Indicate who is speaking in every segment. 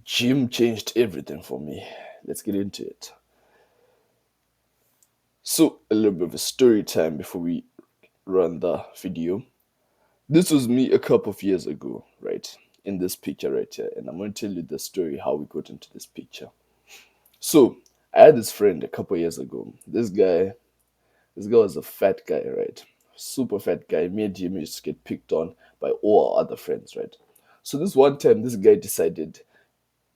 Speaker 1: Gym changed everything for me. Let's get into it. So, a little bit of a story time before we run the video. This was me a couple of years ago, right? In this picture right here. And I'm going to tell you the story how we got into this picture. So, I had this friend a couple of years ago. This guy was a fat guy, right? Super fat guy. Me and him used to get picked on by all our other friends, right? So, this one time, this guy decided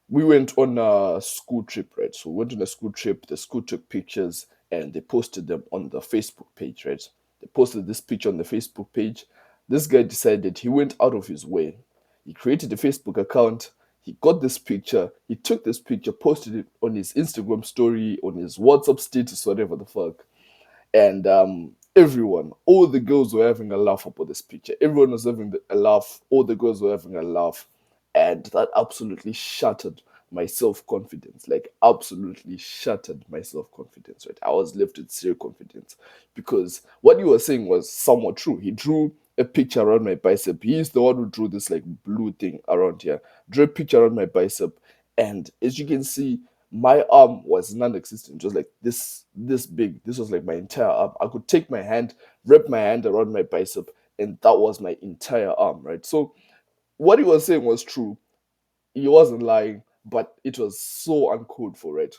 Speaker 1: we went on a school trip, right? So we went on a school trip. The school took pictures and they posted them on the Facebook page, right? They posted this picture on the Facebook page. This guy decided he went out of his way. He created a Facebook account. He got this picture. He took this picture, posted it on his Instagram story, on his WhatsApp status, whatever the fuck. And everyone, all the girls were having a laugh about this picture. Everyone was having a laugh. All the girls were having a laugh, and that absolutely shattered my self confidence. Like absolutely shattered my self confidence. Right, I was left with zero confidence because what you were saying was somewhat true. He drew a picture around my bicep. He's the one who drew this like blue thing around here. Drew a picture around my bicep, and as you can see, my arm was non-existent, just like this big. This was like my entire arm. I could take my hand, wrap my hand around my bicep, and that was my entire arm, right? So what he was saying was true. He wasn't lying, but it was so uncalled for, right?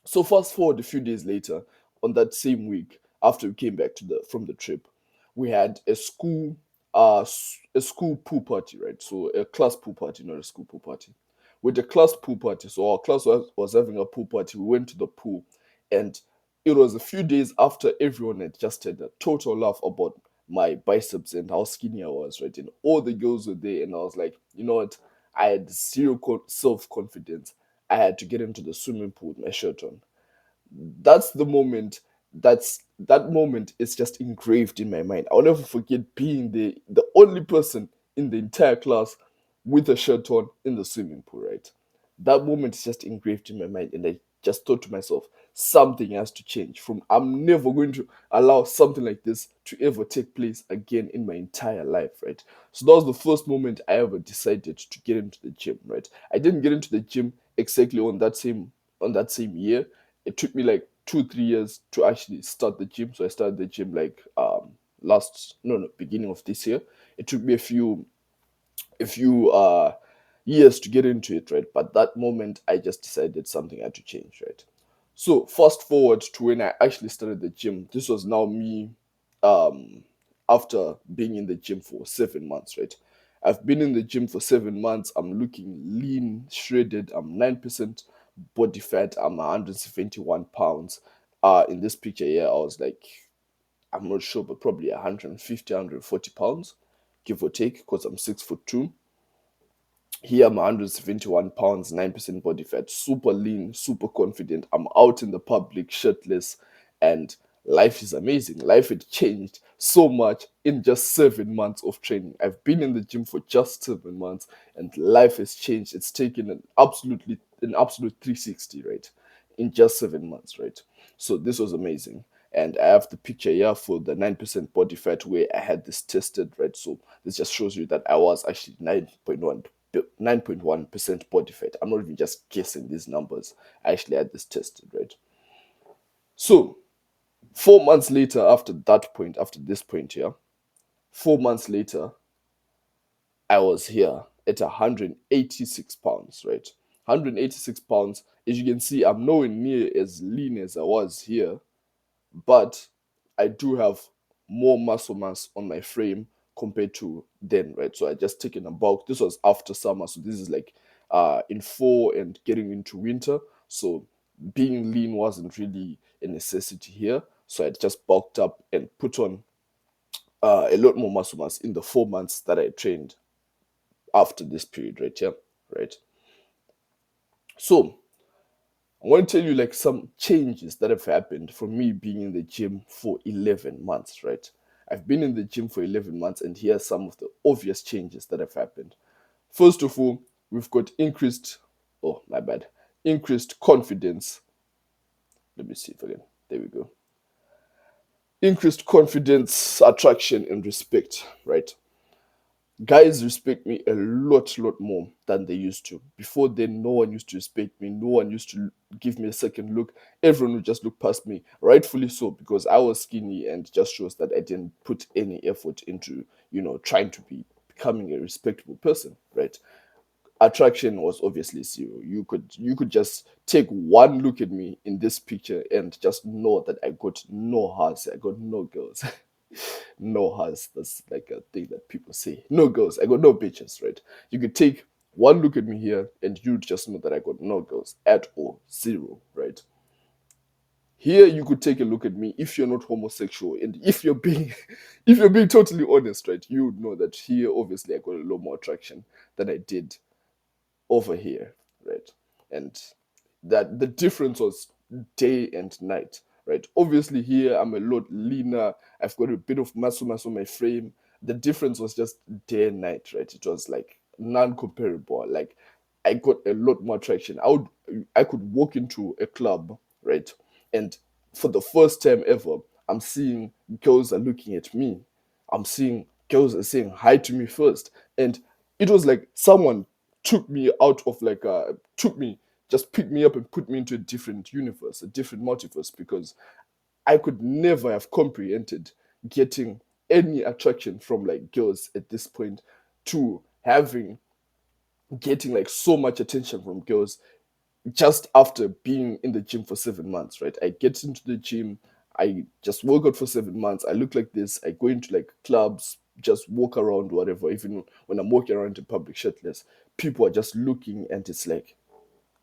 Speaker 1: So fast forward a few days later, on that same week, after we came back to the from the trip, we had a school pool party, right? So a class pool party, not a school pool party. With the class pool party, so our class was having a pool party. We went to the pool, and it was a few days after everyone had just had a total laugh about my biceps and how skinny I was, right? And all the girls were there, and I was like, you know what? I had zero self confidence. I had to get into the swimming pool with my shirt on. That's the moment. That moment is just engraved in my mind. I'll never forget being the only person in the entire class with a shirt on in the swimming pool, right? That moment is just engraved in my mind, and I just thought to myself, something has to change. From I'm never going to allow something like this to ever take place again in my entire life, right? So that was the first moment I ever decided to get into the gym, right? I didn't get into the gym exactly on that same year. It took me like 2 3 years to actually start the gym. So I started the gym like last no no beginning of this year. It took me a few years to get into it, right? But that moment I just decided something had to change, right? So fast forward to when I actually started the gym. This was now me um after being in the gym for 7 months, right? I've been in the gym for 7 months. I'm looking lean, shredded. I'm 9% body fat. I'm 171 pounds. In this picture here, I was like, I'm not sure, but probably 150, 140 pounds, give or take, because I'm 6 foot two. Here I'm 171 pounds, 9% body fat, super lean, super confident. I'm out in the public shirtless, and life is amazing. Life had changed so much in just 7 months of training. I've been in the gym for just 7 months, and life has changed. It's taken an absolute 360, right? In just 7 months, right? So this was amazing. And I have the picture here for the 9% body fat where I had this tested, right? So this just shows you that I was actually 9.1% body fat. I'm not even just guessing these numbers. I actually had this tested, right? So 4 months later, after this point here, 4 months later, I was here at 186 pounds, right? 186 pounds. As you can see, I'm nowhere near as lean as I was here, but I do have more muscle mass on my frame compared to then, right? So I just taken a bulk. This was after summer, so this is like in fall and getting into winter. So being lean wasn't really a necessity here. So I just bulked up and put on a lot more muscle mass in the 4 months that I trained after this period, right? Yeah, right. So I want to tell you like some changes that have happened from me being in the gym for 11 months, right? I've been in the gym for 11 months, and here are some of the obvious changes that have happened. First of all, we've got oh, my bad, increased confidence. Let me see if I can, there we go. Increased confidence, attraction, and respect, right? Guys respect me a lot more than they used to. Before then, no one used to respect me. No one used to give me a second look. Everyone would just look past me, rightfully so, because I was skinny, and just shows that I didn't put any effort into, trying to be becoming a respectable person, right? Attraction was obviously zero. You could just take one look at me in this picture and just know that I got no hearts, I got no girls. No hearts. That's like a thing that people say. No girls, I got no bitches, right? You could take one look at me here and you'd just know that I got no girls at all. Zero, right? Here you could take a look at me if you're not homosexual, and if you're being if you're being totally honest, right? You would know that here obviously I got a lot more attraction than I did over here, right? And that the difference was day and night, right? Obviously, here I'm a lot leaner. I've got a bit of muscle mass on my frame. The difference was just day and night, right? It was like non-comparable. Like I got a lot more traction. I could walk into a club, right? And for the first time ever, I'm seeing girls are looking at me. I'm seeing girls are saying hi to me first. And it was like someone took me out of like took me just picked me up and put me into a different universe, a different multiverse, because I could never have comprehended getting any attraction from like girls at this point, to having getting like so much attention from girls just after being in the gym for 7 months, right? I get into the gym, I just work out for 7 months, I look like this, I go into like clubs, just walk around, whatever. Even when I'm walking around in public shirtless, people are just looking, and it's like,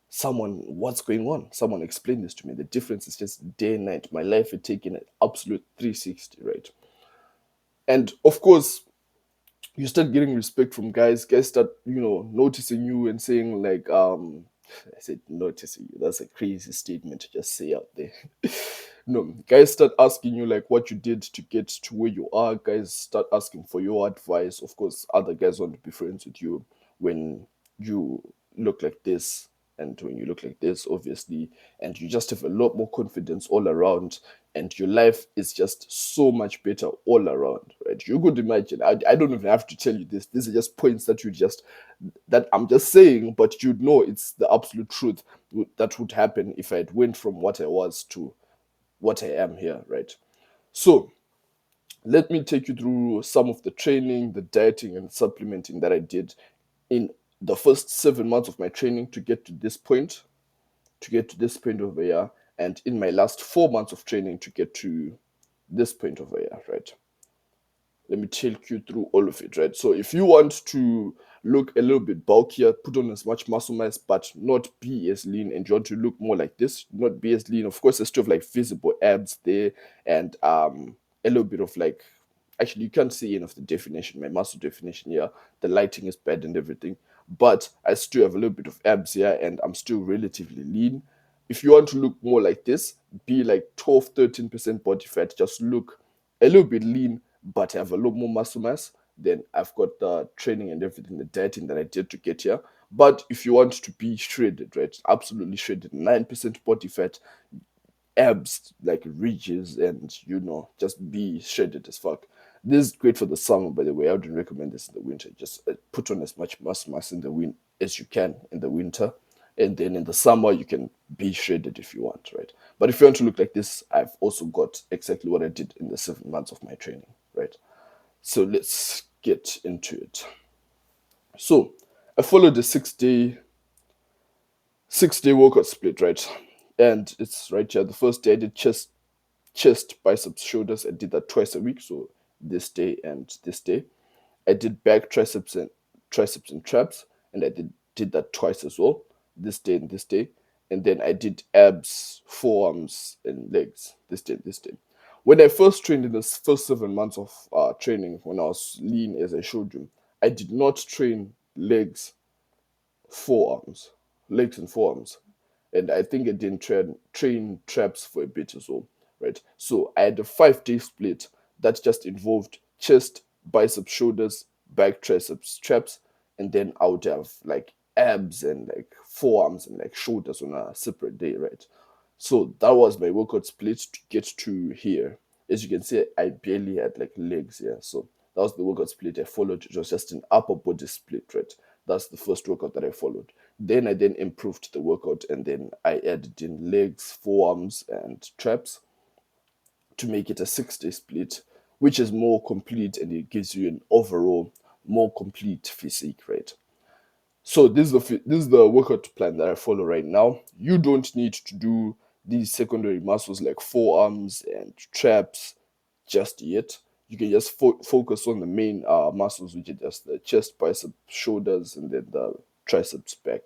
Speaker 1: someone, what's going on? Someone explain this to me. The difference is just day and night. My life had taken an absolute 360, right? And of course, you start getting respect from guys. Guys start, noticing you and saying like, I said noticing you. That's a crazy statement to just say out there. No, guys start asking you like what you did to get to where you are. Guys start asking for your advice. Of course, other guys want to be friends with you when you look like this, and when you look like this, obviously, and you just have a lot more confidence all around, and your life is just so much better all around, right? You could imagine. I don't even have to tell you this. These are just points that I'm just saying, but you'd know it's the absolute truth that would happen if I had went from what I was to what I am here, right? So let me take you through some of the training, the dieting, and supplementing that I did in the first 7 months of my training to get to this point over here, and in my last 4 months of training to get to this point over here, right? Let me take you through all of it, right? So if you want to look a little bit bulkier, put on as much muscle mass, but not be as lean, and you want to look more like this, not be as lean. Of course, there's still like visible abs there, and a little bit of like, actually you can't see any of the definition, my muscle definition here. The lighting is bad and everything, but I still have a little bit of abs here, and I'm still relatively lean. If you want to look more like this, be like 12-13% body fat, just look a little bit lean but have a lot more muscle mass, then I've got the training and everything, the dieting that I did to get here. But if you want to be shredded, right, absolutely shredded, 9% body fat, abs like ridges, and just be shredded as fuck. This is great for the summer, by the way. I wouldn't recommend this in the winter. Just put on as much muscle mass in the wind as you can in the winter, and then in the summer you can be shredded if you want, right? But if you want to look like this, I've also got exactly what I did in the 7 months of my training, right? So let's get into it. So I followed the 6 day workout split, right? And it's right here. The first day I did chest, biceps, shoulders. I did that twice a week. So this day and this day. I did back, triceps and traps, and I did that twice as well. This day and this day. And then I did abs, forearms, and legs. This day and this day. When I first trained in the first 7 months of training, when I was lean, as I showed you, I did not train forearms, legs and forearms, and I think I didn't train traps for a bit as well, right? So I had a 5 day split that just involved chest, biceps, shoulders, back, triceps, traps, and then I would have like abs and like forearms and like shoulders on a separate day, right? So that was my workout split to get to here. As you can see, I barely had like legs here, so That was the workout split I followed. It was just an upper body split, right? That's the first workout that I followed. Then I then improved the workout, and then I added in legs, forearms, and traps to make it a 6-day split, which is more complete and it gives you an overall more complete physique, right? So this is the workout plan that I follow right now. You don't need to do these secondary muscles like forearms and traps just yet. You can just focus on the main muscles, which are just the chest, biceps, shoulders, and then the triceps back,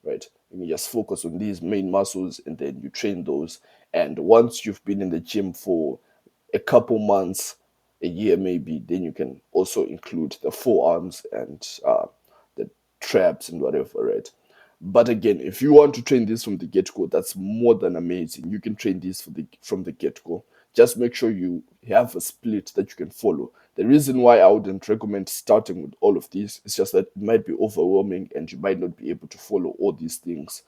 Speaker 1: right? You can just focus on these main muscles and then you train those. And once you've been in the gym for a couple months, a year maybe, then you can also include the forearms and the traps and whatever, right? But again, if you want to train this from the get-go, that's more than amazing. You can train this from the get-go. Just make sure you have a split that you can follow. The reason why I wouldn't recommend starting with all of these is just that it might be overwhelming and you might not be able to follow all these things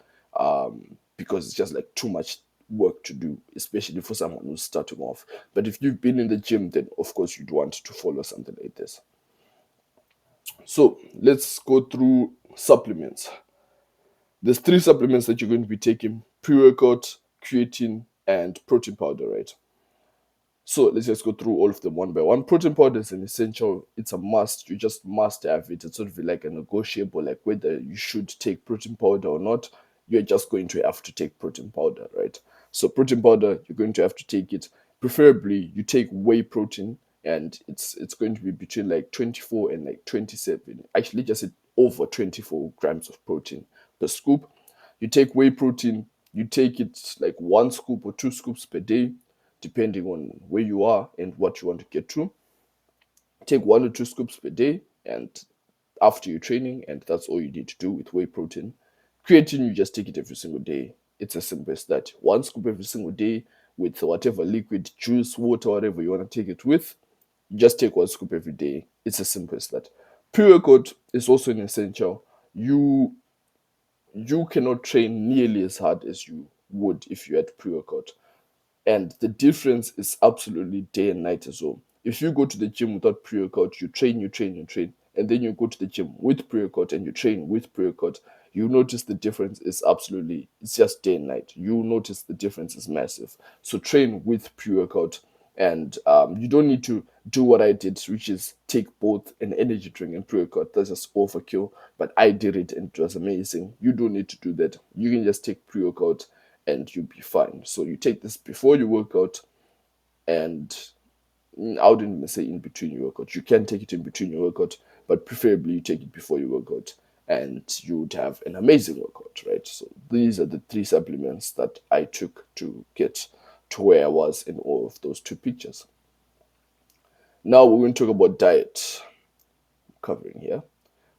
Speaker 1: because it's just like too much work to do, especially for someone who's starting off. But if you've been in the gym, then of course you'd want to follow something like this. So let's go through supplements. There's 3 supplements that you're going to be taking: pre-workout, creatine, and protein powder, right? So let's just go through all of them one by one. Protein powder is an essential, it's a must. You just must have it. It's sort of like a negotiable, like whether you should take protein powder or not, you're just going to have to take protein powder, right? So protein powder, you're going to have to take it. Preferably you take whey protein, and it's going to be between like 24 and like 27. Actually just over 24 grams of protein per scoop. You take whey protein, you take it like 1 scoop or 2 scoops per day, depending on where you are and what you want to get to. Take 1 or 2 scoops per day, and after your training, and that's all you need to do with whey protein. Creatine, you just take it every single day. It's as simple as that. 1 scoop every single day with whatever liquid, juice, water, whatever you want to take it with. You just take 1 scoop every day. It's as simple as that. Pre-workout is also an essential. You cannot train nearly as hard as you would if you had pre-workout. And the difference is absolutely day and night as well. If you go to the gym without pre-workout, you train, you train, you train, and then you go to the gym with pre-workout and you train with pre-workout, you notice the difference is absolutely, it's just day and night. You notice the difference is massive. So train with pre-workout, and you don't need to do what I did, which is take both an energy drink and pre-workout. That's just overkill, but I did it and it was amazing. You don't need to do that. You can just take pre-workout and you'll be fine. So you take this before you work out, and I wouldn't even say in between your workout. You can take it in between your workout, but preferably you take it before your workout, and you would have an amazing workout, right? So these are the 3 supplements that I took to get to where I was in all of those 2 pictures. Now we're going to talk about diet. Covering here,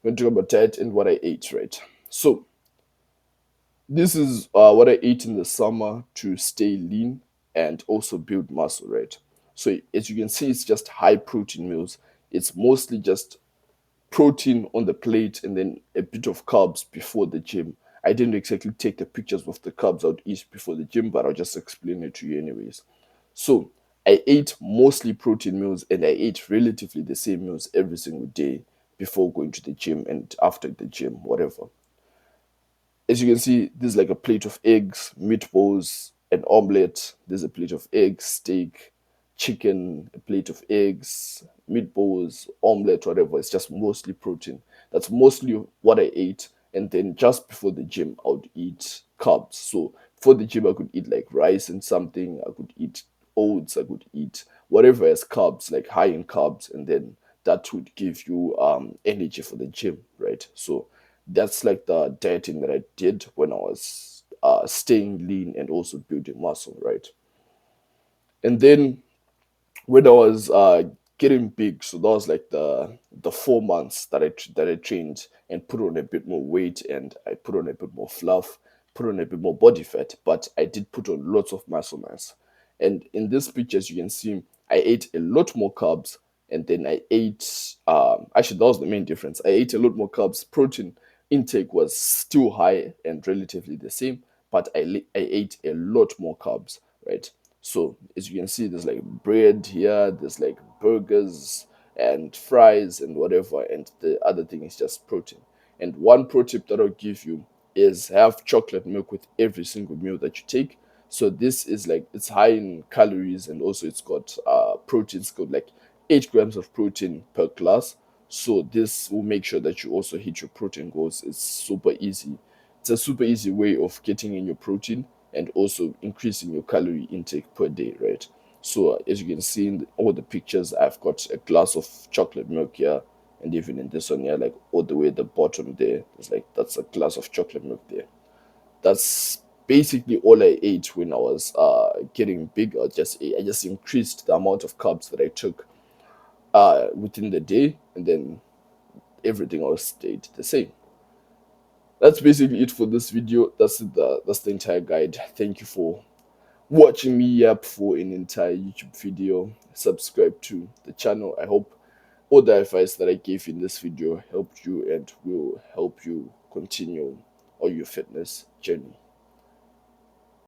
Speaker 1: we're going to talk about diet and what I ate, right? So this is what I ate in the summer to stay lean and also build muscle, right? So as you can see, it's just high protein meals. It's mostly just protein on the plate and then a bit of carbs before the gym. I didn't exactly take the pictures of the carbs I would eat before the gym, but I'll just explain it to you anyways. So I ate mostly protein meals and I ate relatively the same meals every single day before going to the gym and after the gym, whatever. As you can see, this is like a plate of eggs, meatballs, an omelette. There's a plate of eggs, steak, chicken, a plate of eggs, meatballs, omelette, whatever. It's just mostly protein. That's mostly what I ate. And then just before the gym, I would eat carbs. So for the gym, I could eat like rice and something. I could eat oats. I could eat whatever has carbs, like high in carbs. And then that would give you energy for the gym, right? So that's like the dieting that I did when I was staying lean and also building muscle, right? And then when I was getting big, so that was like the 4 months that I trained and put on a bit more weight, and I put on a bit more fluff, put on a bit more body fat, but I did put on lots of muscle mass. And in this picture, as you can see, I ate a lot more carbs, and then I ate actually that was the main difference. I ate a lot more carbs. Protein intake was still high and relatively the same, but I ate a lot more carbs, right? So as you can see, there's like bread here, there's like burgers, and fries and whatever, and the other thing is just protein. And one pro tip that I'll give you is have chocolate milk with every single meal that you take. So this is like, it's high in calories, and also it's got protein. It's got like 8 grams of protein per glass. So this will make sure that you also hit your protein goals. It's super easy. It's a super easy way of getting in your protein and also increasing your calorie intake per day, right? So as you can see in all the pictures, I've got a glass of chocolate milk here, and even in this one here, like all the way at the bottom there, it's like that's a glass of chocolate milk there. That's basically all I ate when I was getting big. I just increased the amount of carbs that I took within the day, and then everything else stayed the same. That's basically it for this video. That's the entire guide. Thank you for watching me yap for an entire YouTube video. Subscribe to the channel. I hope all the advice that I gave in this video helped you and will help you continue on your fitness journey.